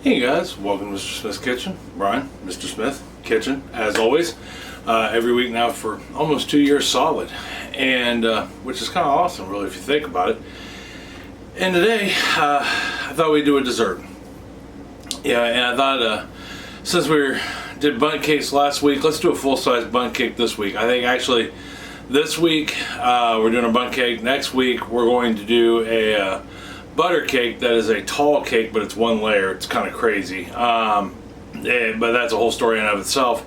Hey guys, welcome to Mr. Smith's Kitchen. Brian, Mr. Smith Kitchen, as always, every week now for almost 2 years solid, and which is kind of awesome, really, if you think about it. And today, I thought we'd do a dessert. Yeah, and I thought since did bundt cakes last week, let's do a full-size bundt cake this week. I think actually this week we're doing a bundt cake. Next week we're going to do a butter cake that is a tall cake, but it's one layer. It's kind of crazy, but that's a whole story in and of itself.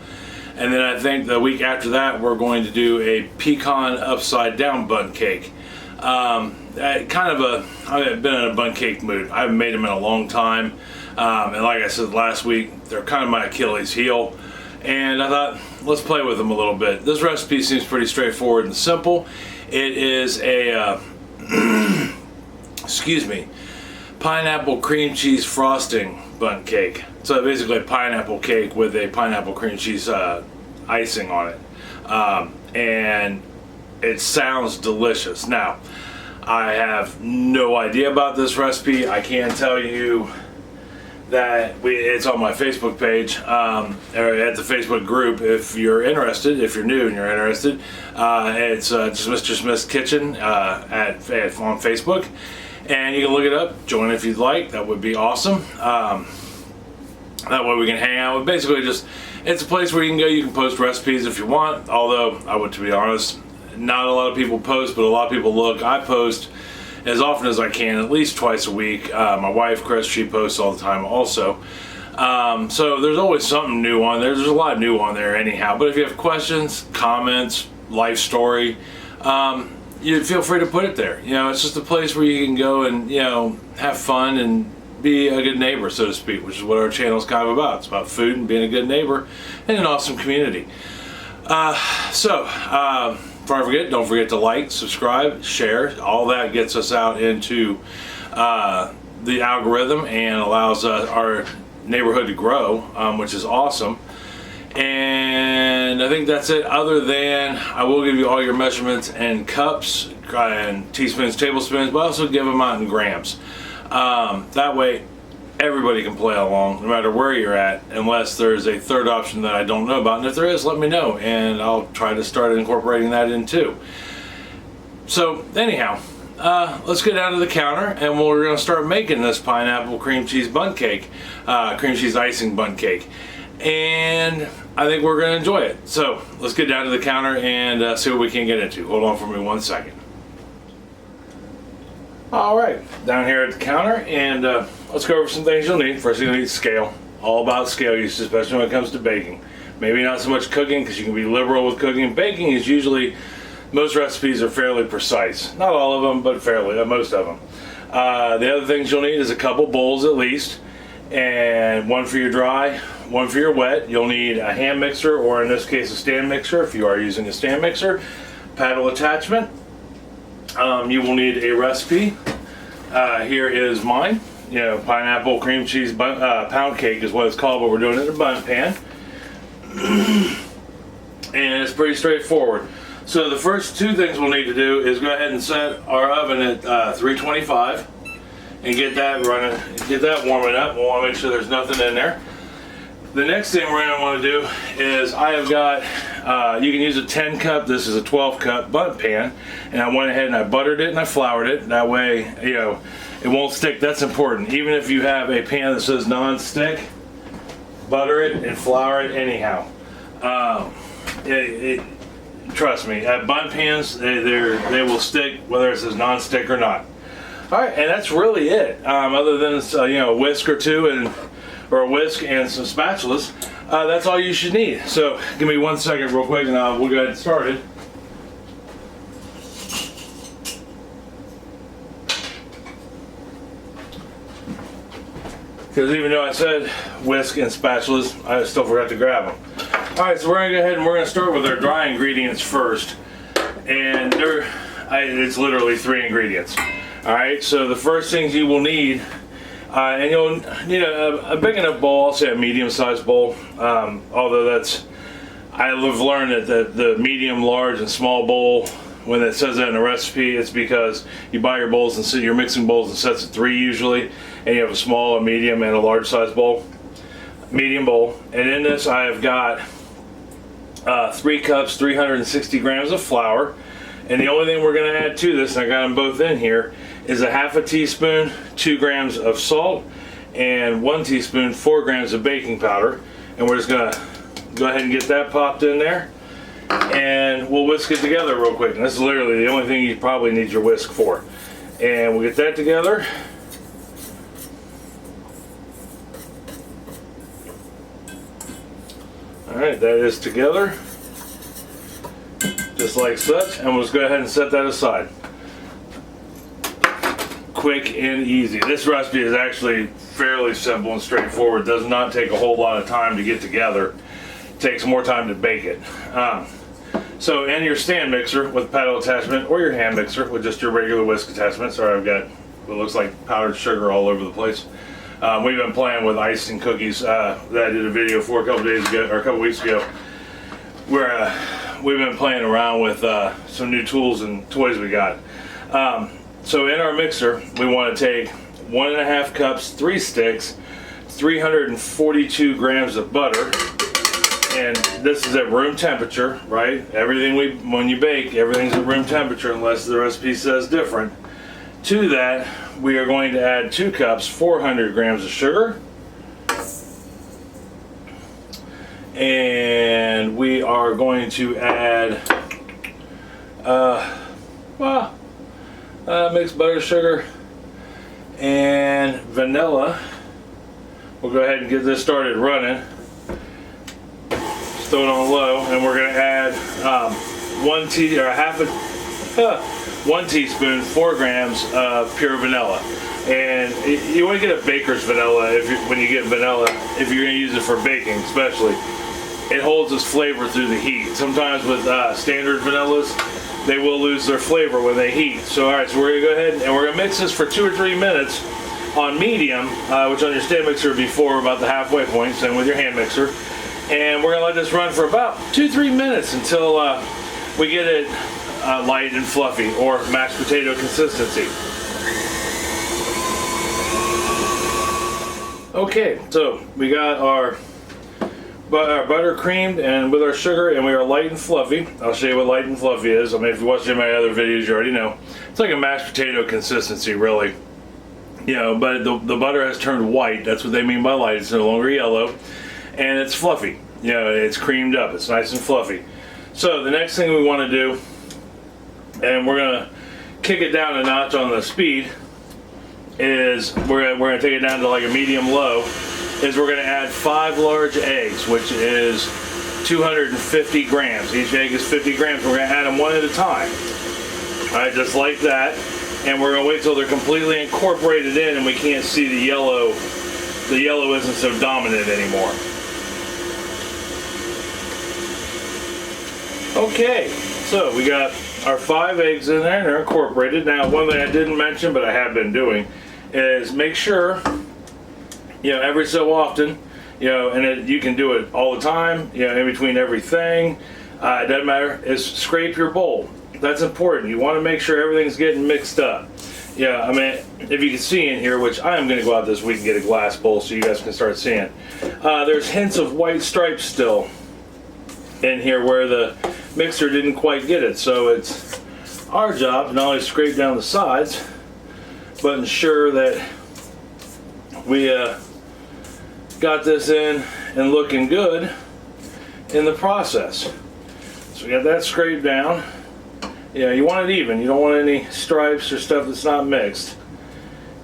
And then I think the week after that we're going to do a pecan upside down bundt cake. I've been in a bundt cake mood. I haven't made them in a long time, and like I said last week, they're kind of my Achilles heel, and I thought let's play with them a little bit. This recipe seems pretty straightforward and simple. It is a pineapple cream cheese frosting bundt cake. So basically a pineapple cake with a pineapple cream cheese icing on it, and it sounds delicious. Now, I have no idea about this recipe. I can tell you that it's on my Facebook page, or at the Facebook group. If you're interested, if you're new and you're interested, it's just Mr. Smith's Kitchen on Facebook. And you can look it up, join if you'd like. That would be awesome. That way we can hang out. Basically, it's a place where you can go. You can post recipes if you want. Although to be honest, not a lot of people post, but a lot of people look. I post as often as I can, at least twice a week. My wife, Chris, she posts all the time also. So there's always something new on there. There's a lot new on there anyhow. But if you have questions, comments, life story, you feel free to put it there. It's just a place where you can go and, have fun and be a good neighbor, so to speak, which is what our channel is kind of about. It's about food and being a good neighbor in an awesome community. Before I forget, don't forget to like, subscribe, share. All that gets us out into the algorithm and allows our neighborhood to grow, which is awesome. And I think that's it, other than I will give you all your measurements and cups and teaspoons, tablespoons, but also give them out in grams. That way everybody can play along no matter where you're at, unless there's a third option that I don't know about. And if there is, let me know and I'll try to start incorporating that in too. So anyhow, let's get down to the counter and we're going to start making this pineapple cream cheese bundt cake, cream cheese icing bundt cake. And I think we're going to enjoy it. So let's get down to the counter and see what we can get into. Hold on for me 1 second. Alright, down here at the counter, and let's go over some things you'll need. First, you'll need scale. All about scale use, especially when it comes to baking. Maybe not so much cooking, because you can be liberal with cooking. Baking is usually, most recipes are fairly precise. Not all of them, but fairly, most of them. The other things you'll need is a couple bowls at least, and one for your dry, one for your wet. You'll need a hand mixer, or in this case a stand mixer if you are using a stand mixer, paddle attachment. You will need a recipe. Here is mine. Pineapple cream cheese pound cake is what it's called, but we're doing it in a bundt pan. And it's pretty straightforward. So the first two things we'll need to do is go ahead and set our oven at 325 and get that running, get that warming up. We want to make sure there's nothing in there. The next thing we're going to want to do is I have got, you can use a 10 cup, this is a 12 cup bundt pan, and I went ahead and I buttered it and I floured it. That way, it won't stick. That's important. Even if you have a pan that says non-stick, butter it and flour it anyhow. Trust me, at bundt pans, they will stick whether it says non-stick or not. Alright, and that's really it. Other than a whisk or two or a whisk and some spatulas, that's all you should need. So give me 1 second real quick and we'll go ahead and start it. Because even though I said whisk and spatulas, I still forgot to grab them. Alright, so we're going to go ahead and we're going to start with our dry ingredients first. And it's literally 3 ingredients. Alright, so the first things you will need, and you'll need a big enough bowl, I'll say a medium-sized bowl, although I've learned that the medium, large, and small bowl when it says that in a recipe, it's because you buy your bowls and you're mixing bowls in sets of 3 usually, and you have a small, a medium, and a large size bowl. Medium bowl, and in this I have got 3 cups, 360 grams of flour, and the only thing we're going to add to this, and I got them both in here, is a half a teaspoon, 2 grams of salt, and 1 teaspoon, 4 grams of baking powder, and we're just going to go ahead and get that popped in there, and we'll whisk it together real quick. And this is literally the only thing you probably need your whisk for. And we'll get that together. Alright, that is together, just like such, and we'll just go ahead and set that aside. Quick and easy. This recipe is actually fairly simple and straightforward. It does not take a whole lot of time to get together. It takes more time to bake it. So in your stand mixer with paddle attachment, or your hand mixer with just your regular whisk attachment. Sorry, I've got what looks like powdered sugar all over the place. We've been playing with icing cookies that I did a video for a couple days ago, or a couple weeks ago, where we've been playing around with some new tools and toys we got. So in our mixer, we want to take 1.5 cups, 3 sticks, 342 grams of butter, and this is at room temperature, right? Everything when you bake, everything's at room temperature unless the recipe says different. To that, we are going to add 2 cups, 400 grams of sugar. And we are going to add mixed butter, sugar, and vanilla. We'll go ahead and get this started running. Just throw it on low, and we're going to add 1 teaspoon, 4 grams of pure vanilla. And you want to get a baker's vanilla when you get vanilla, if you're going to use it for baking especially. It holds its flavor through the heat. Sometimes with standard vanillas, they will lose their flavor when they heat. So alright, so we're going to go ahead and we're going to mix this for 2 or 3 minutes on medium, which on your stand mixer would be about the halfway point, same with your hand mixer. And we're going to let this run for about 2-3 minutes until we get it light and fluffy, or mashed potato consistency. Okay, so we got our butter creamed and with our sugar, and we are light and fluffy. I'll show you what light and fluffy is. I mean, if you watched any of my other videos, you already know. It's like a mashed potato consistency, really. You know, but the butter has turned white. That's what they mean by light. It's no longer yellow, and it's fluffy. You know, it's creamed up. It's nice and fluffy. So the next thing we want to do, and we're gonna kick it down a notch on the speed, is we're gonna take it down to like a medium low. Is we're gonna add 5 large eggs, which is 250 grams. Each egg is 50 grams. We're gonna add them one at a time. All right, just like that. And we're gonna wait till they're completely incorporated in, and we can't see the yellow. The yellow isn't so dominant anymore. Okay, so we got our 5 eggs in there, and they're incorporated. Now, one thing I didn't mention, but I have been doing, is make sure, you know, every so often, you know, and you can do it all the time, you know, in between everything, it doesn't matter, is scrape your bowl. That's important. You want to make sure everything's getting mixed up. Yeah, I mean, if you can see in here, which I am going to go out this week and get a glass bowl so you guys can start seeing, there's hints of white stripes still in here where the mixer didn't quite get it. So it's our job to not only scrape down the sides, but ensure that we got this in and looking good in the process. So we got that scraped down. Yeah, you want it even. You don't want any stripes or stuff that's not mixed.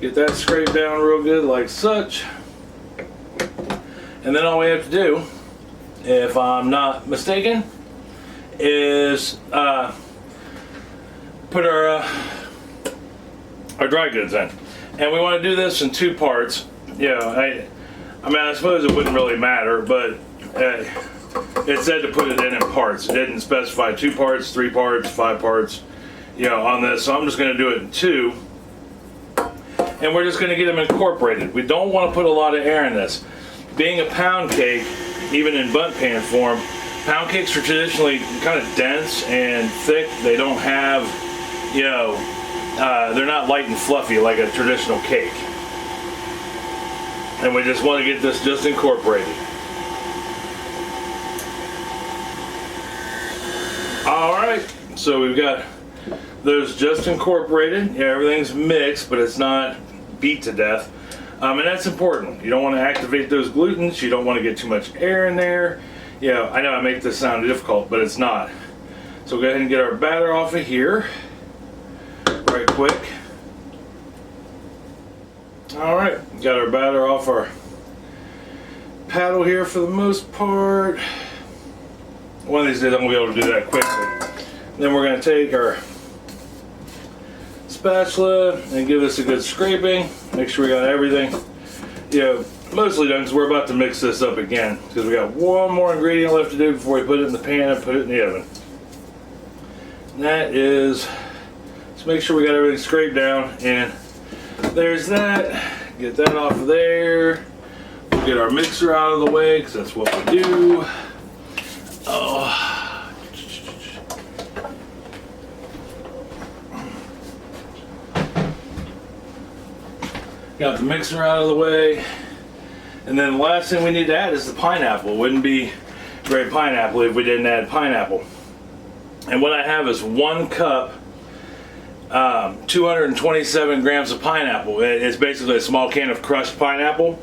Get that scraped down real good like such. And then all we have to do, if I'm not mistaken, is put our dry goods in. And we want to do this in 2 parts. You know, I mean, I suppose it wouldn't really matter, but it said to put it in parts. It didn't specify 2 parts, 3 parts, 5 parts, you know, on this. So I'm just going to do it in 2. And we're just going to get them incorporated. We don't want to put a lot of air in this. Being a pound cake, even in bundt pan form, Pound cakes are traditionally kind of dense and thick. They don't have, you know, they're not light and fluffy like a traditional cake. And we just want to get this just incorporated. Alright, so we've got those just incorporated. Yeah, everything's mixed, but it's not beat to death. And that's important. You don't want to activate those glutens. You don't want to get too much air in there. Yeah, I know I make this sound difficult, but it's not. So we'll go ahead and get our batter off of here right quick. Alright, got our batter off our paddle here for the most part. One of these days I'm going to be able to do that quickly. Then we're going to take our spatula and give this a good scraping. Make sure we got everything, you know, mostly done, because we're about to mix this up again, because we got one more ingredient left to do before we put it in the pan and put it in the oven. And that is, let's make sure we got everything scraped down, and there's that. Get that off of there. We'll get our mixer out of the way, because that's what we do. Oh. Got the mixer out of the way. And then the last thing we need to add is the pineapple. It wouldn't be great pineapple if we didn't add pineapple. And what I have is 1 cup, 227 grams of pineapple. It's basically a small can of crushed pineapple.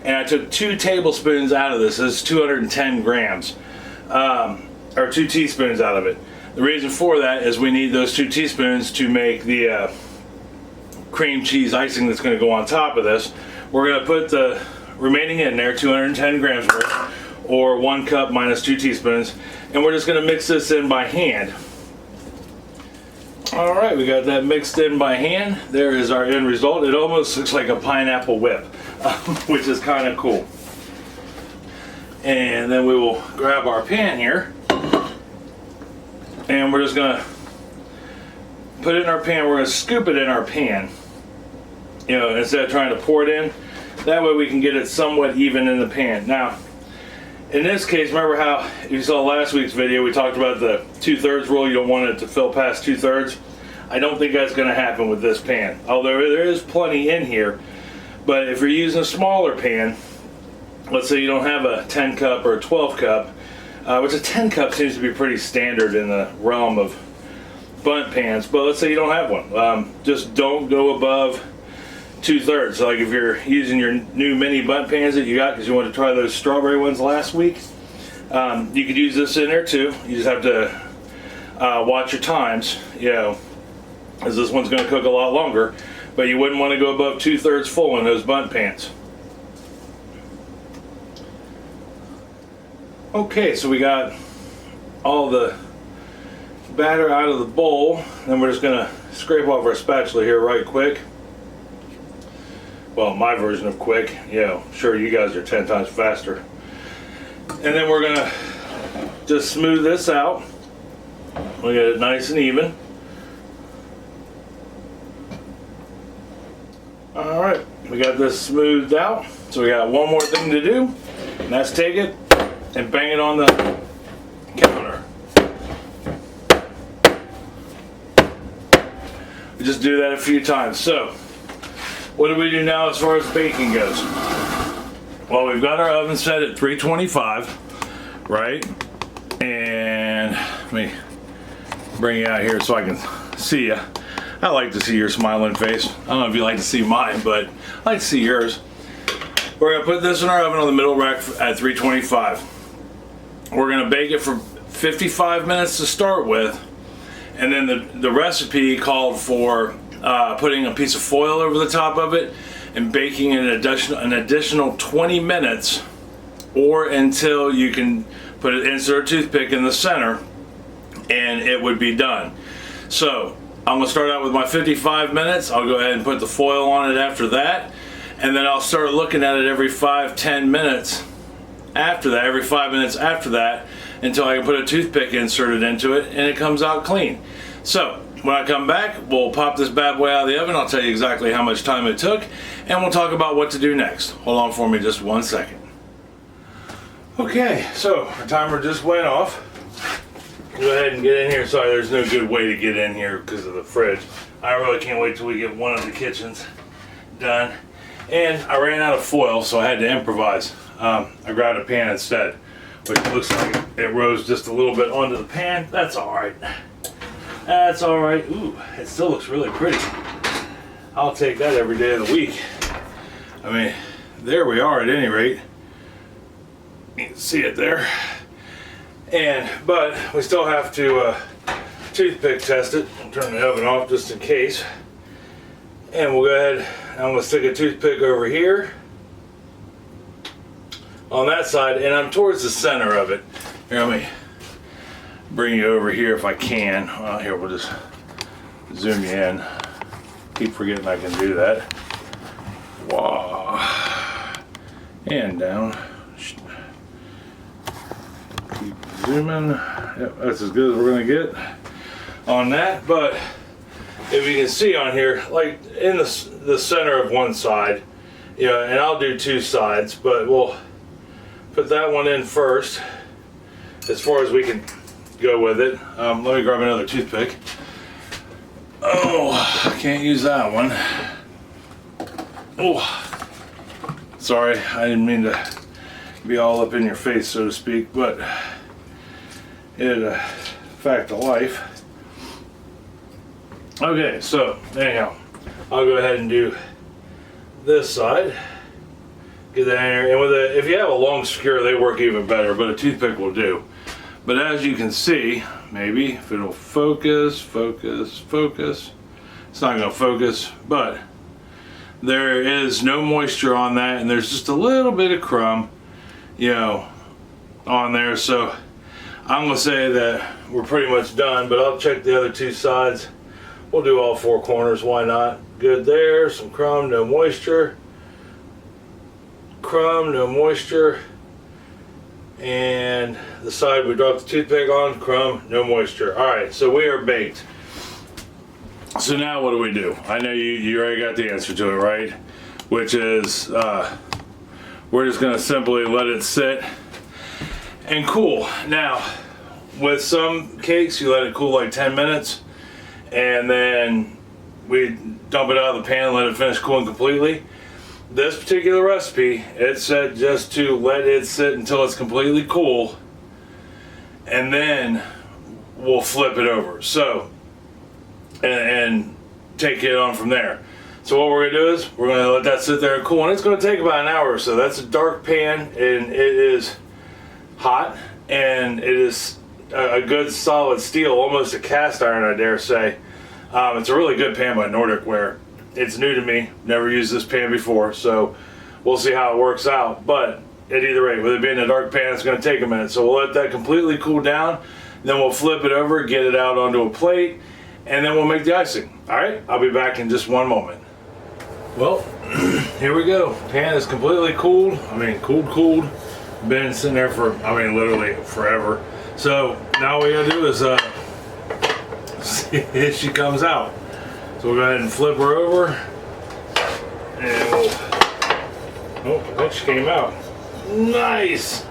And I took 2 tablespoons out of this. This is 210 grams. Or 2 teaspoons out of it. The reason for that is we need those 2 teaspoons to make the cream cheese icing that's going to go on top of this. We're going to put the remaining in there, 210 grams worth, or 1 cup minus 2 teaspoons, and we're just going to mix this in by hand. Alright, we got that mixed in by hand. There is our end result. It almost looks like a pineapple whip, which is kind of cool. And then we will grab our pan here, and we're just going to put it in our pan. We're going to scoop it in our pan, you know, instead of trying to pour it in. That way we can get it somewhat even in the pan. Now, in this case, remember how you saw last week's video, we talked about the 2/3 rule. You don't want it to fill past 2/3. I don't think that's going to happen with this pan, although there is plenty in here. But if you're using a smaller pan, let's say you don't have a 10 cup or a 12 cup, which a 10 cup seems to be pretty standard in the realm of bundt pans, but let's say you don't have one. Just don't go above 2/3. So like if you're using your new mini bundt pans that you got because you wanted to try those strawberry ones last week, you could use this in there too. You just have to watch your times, you know, as this one's going to cook a lot longer, but you wouldn't want to go above 2/3 full in those bundt pans. Okay, so we got all the batter out of the bowl. Then we're just going to scrape off our spatula here right quick. Well, my version of quick. Yeah, sure, you guys are 10 times faster. And then we're going to just smooth this out. We'll get it nice and even. Alright, we got this smoothed out. So we got one more thing to do, and that's take it and bang it on the counter. We just do that a few times. So, what do we do now as far as baking goes? Well, we've got our oven set at 325, right? And let me bring you out here so I can see you. I like to see your smiling face. I don't know if you like to see mine, but I like to see yours. We're going to put this in our oven on the middle rack at 325. We're going to bake it for 55 minutes to start with, and then the recipe called for putting a piece of foil over the top of it and baking an additional 20 minutes, or until you can insert a toothpick in the center and it would be done. So I'm going to start out with my 55 minutes. I'll go ahead and put the foil on it after that, and then I'll start looking at it every 5-10 minutes after that, every 5 minutes after that, until I can put a toothpick inserted into it and it comes out clean. So when I come back, we'll pop this bad boy out of the oven. I'll tell you exactly how much time it took, and we'll talk about what to do next. Hold on for me just 1 second. Okay, so our timer just went off. Go ahead and get in here. Sorry, there's no good way to get in here because of the fridge. I really can't wait till we get one of the kitchens done. And I ran out of foil, so I had to improvise. I grabbed a pan instead, which looks like it rose just a little bit onto the pan. That's all right. That's all right. Ooh, it still looks really pretty. I'll take that every day of the week. I mean, there we are at any rate. You can see it there. But we still have to toothpick test it. I'll turn the oven off just in case. And we'll go ahead, I'm going to stick a toothpick over here on that side, and I'm towards the center of it. Here, let me bring you over here if I can. Well, here, we'll just zoom you in. Keep forgetting I can do that. Wow. And down. Keep zooming. Yep, that's as good as we're going to get on that. But if you can see on here, like in the center of one side, you know, and I'll do two sides, but we'll put that one in first as far as we can go with it. Let me grab another toothpick. Oh, I can't use that one. Oh, sorry, I didn't mean to be all up in your face, so to speak, but it fact of life. Okay, so anyhow, I'll go ahead and do this side. Get that in there, and with if you have a long skewer, they work even better, but a toothpick will do. But as you can see, maybe if it'll focus. It's not going to focus, but there is no moisture on that, and there's just a little bit of crumb, you know, on there. So I'm going to say that we're pretty much done, but I'll check the other two sides. We'll do all four corners, why not? Good there, some crumb, no moisture. Crumb, no moisture. And the side we dropped the toothpick on, crumb, no moisture. All right, so we are baked. So now what do we do? I know you already got the answer to it, right? Which is, we're just gonna simply let it sit and cool. Now, with some cakes, you let it cool like 10 minutes, and then we dump it out of the pan and let it finish cooling completely. This particular recipe, it's set just to let it sit until it's completely cool, and then we'll flip it over. So, and take it on from there. So what we're gonna do is we're gonna let that sit there and cool, and it's gonna take about an hour or so. That's a dark pan, and it is hot, and it is a good solid steel, almost a cast iron, I dare say. It's a really good pan by Nordic Ware. It's new to me, never used this pan before, so we'll see how it works out. But at either rate, with it being a dark pan, it's going to take a minute. So we'll let that completely cool down, then we'll flip it over, get it out onto a plate, and then we'll make the icing. All right, I'll be back in just one moment. Well, here we go. Pan is completely cooled. I mean, cooled. Been sitting there for, I mean, literally forever. So now all we gotta do is see if she comes out. So we'll go ahead and flip her over, and we'll, oh, I think she came out. Nice!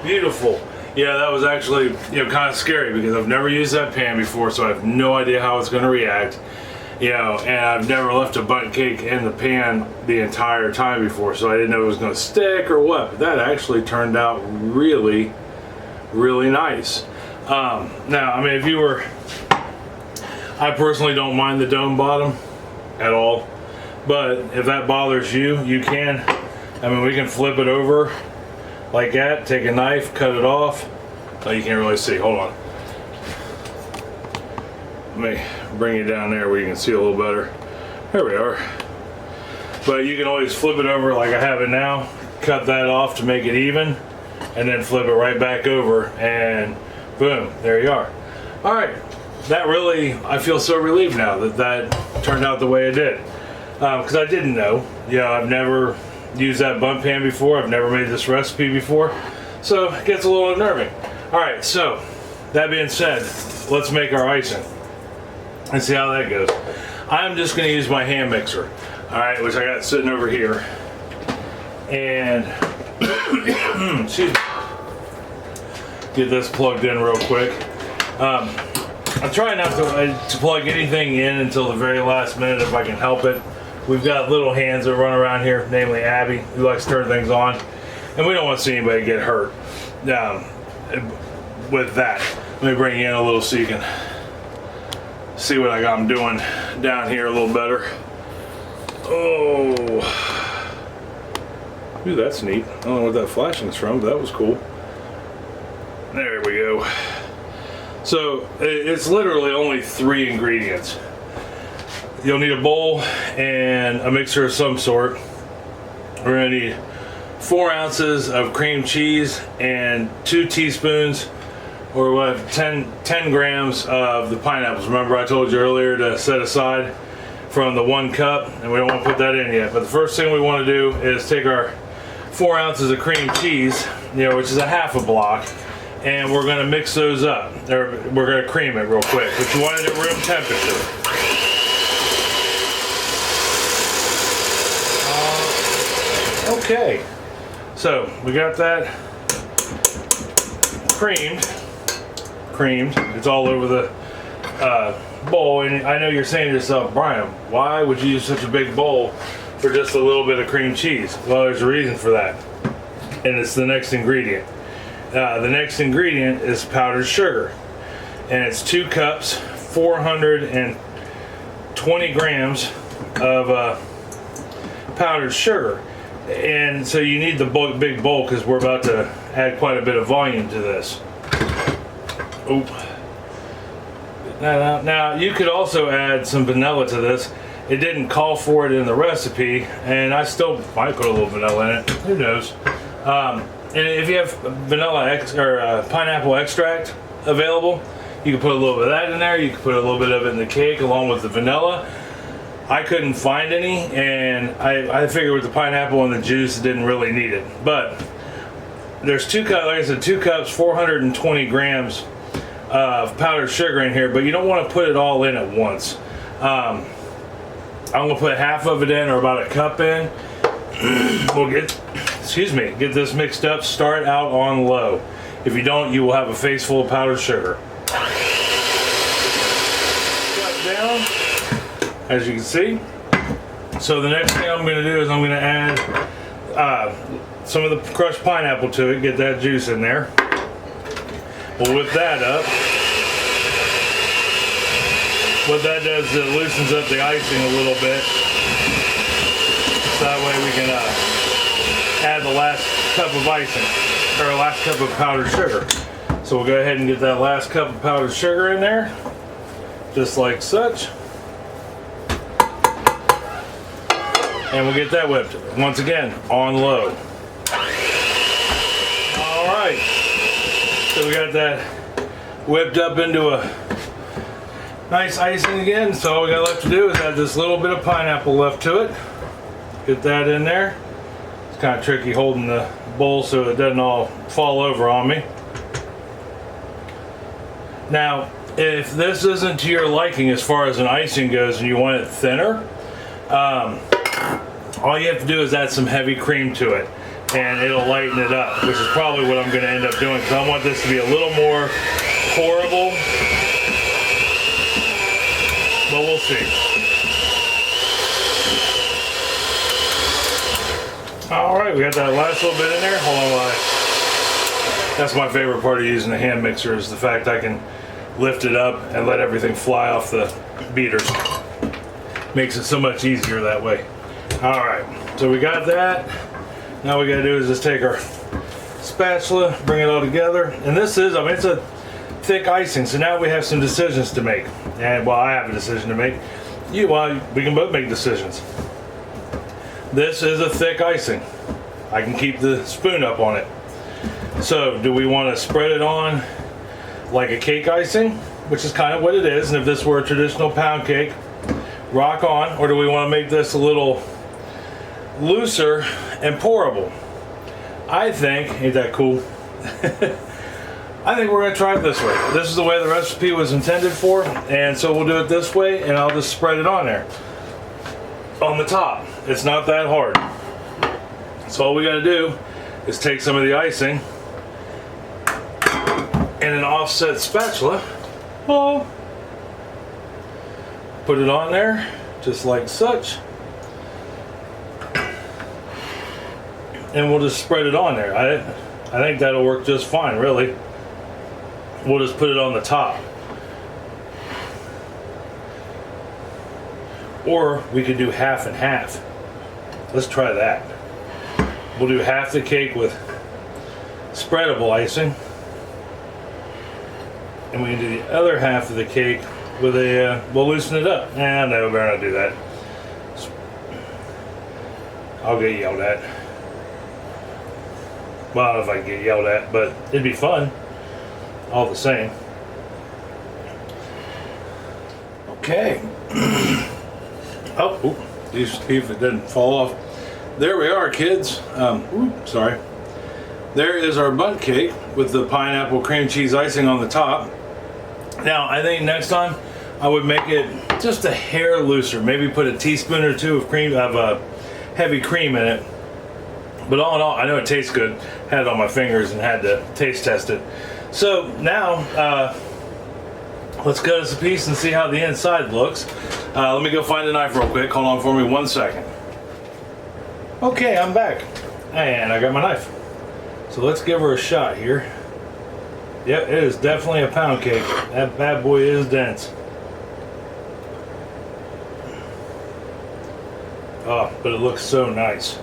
Beautiful. Yeah, that was actually, you know, kind of scary because I've never used that pan before, so I have no idea how it's going to react. You know, and I've never left a bundt cake in the pan the entire time before, so I didn't know it was going to stick or what. But that actually turned out really, really nice. Now, I mean, if you were, I personally don't mind the dome bottom at all, but if that bothers you, you can. I mean, we can flip it over like that, take a knife, cut it off. Oh, you can't really see, hold on. Let me bring it down there where you can see a little better. There we are. But you can always flip it over like I have it now, cut that off to make it even, and then flip it right back over, and boom, there you are. All right. That really, I feel so relieved now that that turned out the way it did. Because I didn't know. You know, I've never used that bundt pan before. I've never made this recipe before. So it gets a little unnerving. All right, so that being said, let's make our icing and see how that goes. I'm just going to use my hand mixer, all right, which I got sitting over here. And Excuse me. Get this plugged in real quick. I'm trying not to plug anything in until the very last minute if I can help it. We've got little hands that run around here, namely Abby, who likes to turn things on, and we don't want to see anybody get hurt with that. Let me bring you in a little so you can see what I'm doing down here a little better. Oh, ooh, that's neat. I don't know what that flashing is from, but that was cool. There we go. So it's literally only 3 ingredients. You'll need a bowl and a mixer of some sort. We're gonna need 4 ounces of cream cheese and 2 teaspoons, or we'll have 10 grams of the pineapples. Remember I told you earlier to set aside from the 1 cup, and we don't want to put that in yet. But the first thing we want to do is take our 4 ounces of cream cheese, which is a half a block, and we're going to mix those up. We're going to cream it real quick, but you want it at room temperature. Okay, so we got that creamed. It's all over the bowl, and I know you're saying to yourself, Brian, why would you use such a big bowl for just a little bit of cream cheese? Well, there's a reason for that, and it's the next ingredient. The next ingredient is powdered sugar, and it's 2 cups, 420 grams of powdered sugar. And so you need the big bowl because we're about to add quite a bit of volume to this. Oop. Now you could also add some vanilla to this. It didn't call for it in the recipe, and I still might put a little vanilla in it. Who knows? And if you have vanilla pineapple extract available, you can put a little bit of that in there. You can put a little bit of it in the cake along with the vanilla. I couldn't find any, and I figured with the pineapple and the juice, it didn't really need it. But there's 2 cups, like I said, 2 cups, 420 grams of powdered sugar in here, but you don't want to put it all in at once. I'm gonna put half of it in, or about a cup in. We'll get this mixed up. Start out on low. If you don't, you will have a face full of powdered sugar. Cut down, as you can see. So the next thing I'm gonna do is I'm gonna add some of the crushed pineapple to it. Get that juice in there. We'll whip that up. What that does is it loosens up the icing a little bit. So that way we can add the last cup of icing, or last cup of powdered sugar. So we'll go ahead and get that last cup of powdered sugar in there, just like such. And we'll get that whipped, once again, on low. All right. So we got that whipped up into a nice icing again. So all we got left to do is add this little bit of pineapple left to it. Get that in there. It's kind of tricky holding the bowl so it doesn't all fall over on me. Now, if this isn't to your liking as far as an icing goes and you want it thinner, all you have to do is add some heavy cream to it, and it'll lighten it up, which is probably what I'm going to end up doing, because I want this to be a little more pourable, but we'll see. All right, we got that last little bit in there. Hold on, that's my favorite part of using a hand mixer, is the fact I can lift it up and let everything fly off the beaters. Makes it so much easier that way. All right, so we got that. Now we gotta do is just take our spatula, bring it all together. And this is, it's a thick icing, so now we have some decisions to make. And well, I have a decision to make. We can both make decisions. This is a thick icing. I can keep the spoon up on it. So do we want to spread it on like a cake icing, which is kind of what it is, and if this were a traditional pound cake, rock on, or do we want to make this a little looser and pourable? I think, ain't that cool? I think we're going to try it this way. This is the way the recipe was intended for, and so we'll do it this way, and I'll just spread it on there. On the top. It's not that hard. So all we got to do is take some of the icing and an offset spatula. Oh, put it on there just like such, and we'll just spread it on there. I think that'll work just fine, really. We'll just put it on the top, or we could do half and half. Let's try that. We'll do half the cake with spreadable icing, and we can do the other half of the cake with a, we'll loosen it up. No, we better not do that. I'll get yelled at. Well, I don't know if I can get yelled at, but it'd be fun all the same. Okay. Oh, see if it didn't fall off. There we are, kids. Sorry. There is our bundt cake with the pineapple cream cheese icing on the top. Now, I think next time I would make it just a hair looser. Maybe put a teaspoon or two of cream, of heavy cream in it. But all in all, I know it tastes good. Had it on my fingers and had to taste test it. So now, let's cut us a piece and see how the inside looks. Let me go find a knife real quick. Hold on for me 1 second. Okay, I'm back. And I got my knife. So let's give her a shot here. Yep, it is definitely a pound cake. That bad boy is dense. Oh, but it looks so nice.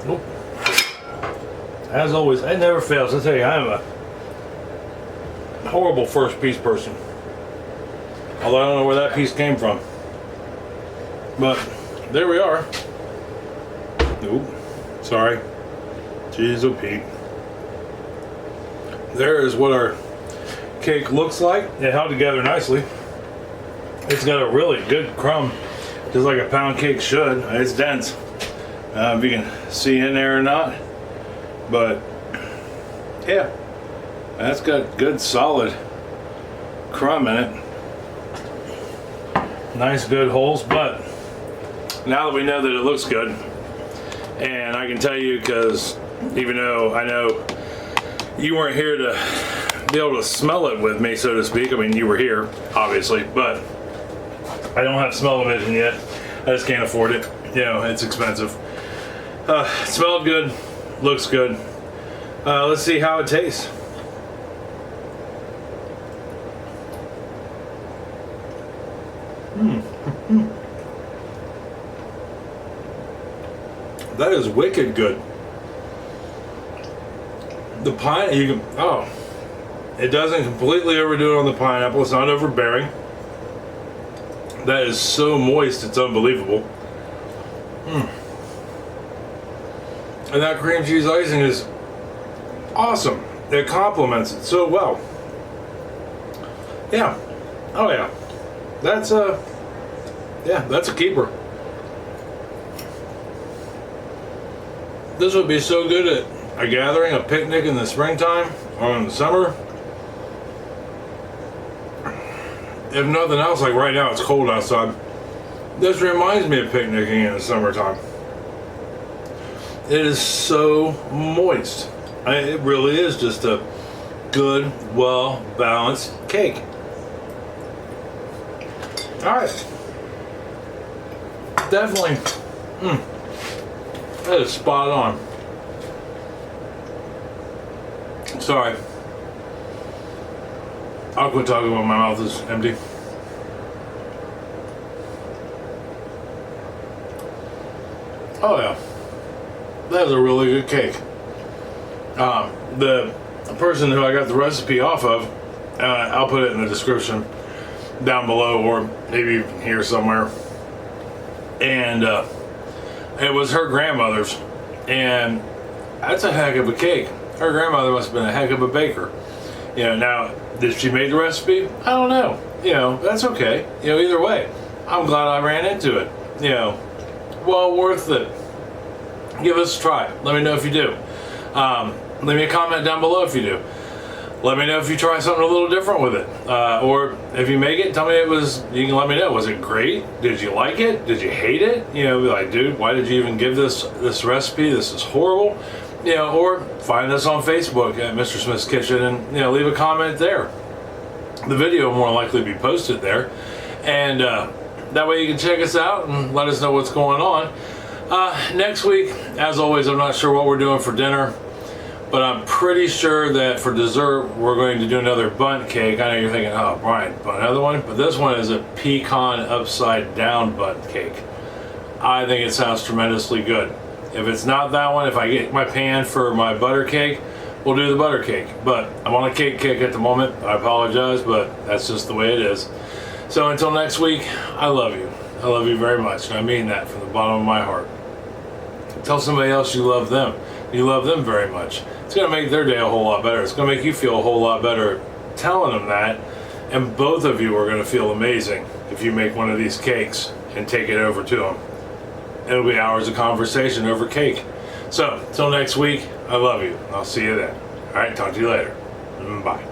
Oop. As always, it never fails. I tell you, I'm a horrible first piece person. Although I don't know where that piece came from. But there we are. Oop, sorry. Jeez, oh Pete. There is what our cake looks like. It held together nicely. It's got a really good crumb, just like a pound cake should. It's dense. If you can see in there or not. But yeah, that's got good solid crumb in it. Nice good holes. But now that we know that it looks good, and I can tell you, because even though I know you weren't here to be able to smell it with me, so to speak. I mean, you were here, obviously, but I don't have smell-o-vision yet. I just can't afford it. You know, it's expensive. It smelled good, looks good. Let's see how it tastes. That is wicked good. The pine, you can, oh, it doesn't completely overdo it on the pineapple. It's not overbearing. That is so moist, it's unbelievable. And that cream cheese icing is awesome. It complements it so well. Yeah. Oh yeah. That's a keeper. This would be so good at a gathering, a picnic in the springtime or in the summer. If nothing else, like right now it's cold outside. This reminds me of picnicking in the summertime. It is so moist. It really is just a good, well-balanced cake. Alright. Definitely. That is spot on. Sorry. I'll quit talking when my mouth is empty. Oh yeah. That is a really good cake. The person who I got the recipe off of, I'll put it in the description down below, or maybe here somewhere. And it was her grandmother's, and that's a heck of a cake. Her grandmother must have been a heck of a baker. You know, now, did she make the recipe? I don't know. You know, that's okay. You know, either way, I'm glad I ran into it. You know, well worth it. Give us a try. Let me know if you do. Leave me a comment down below if you do. Let me know if you try something a little different with it. Or if you make it, tell me you can let me know. Was it great? Did you like it? Did you hate it? You know, be like, dude, why did you even give this recipe? This is horrible. You know, or find us on Facebook at Mr. Smith's Kitchen and, you know, leave a comment there. The video will more likely be posted there. And that way you can check us out and let us know what's going on. Next week, as always, I'm not sure what we're doing for dinner. But I'm pretty sure that for dessert, we're going to do another bundt cake. I know you're thinking, oh, Brian, another one? But this one is a pecan upside down bundt cake. I think it sounds tremendously good. If it's not that one, if I get my pan for my butter cake, we'll do the butter cake. But I'm on a cake kick at the moment. I apologize, but that's just the way it is. So until next week, I love you. I love you very much. And I mean that from the bottom of my heart. Tell somebody else you love them. You love them very much. It's going to make their day a whole lot better. It's going to make you feel a whole lot better telling them that. And both of you are going to feel amazing if you make one of these cakes and take it over to them. It'll be hours of conversation over cake. So, till next week, I love you. I'll see you then. All right, talk to you later. Bye.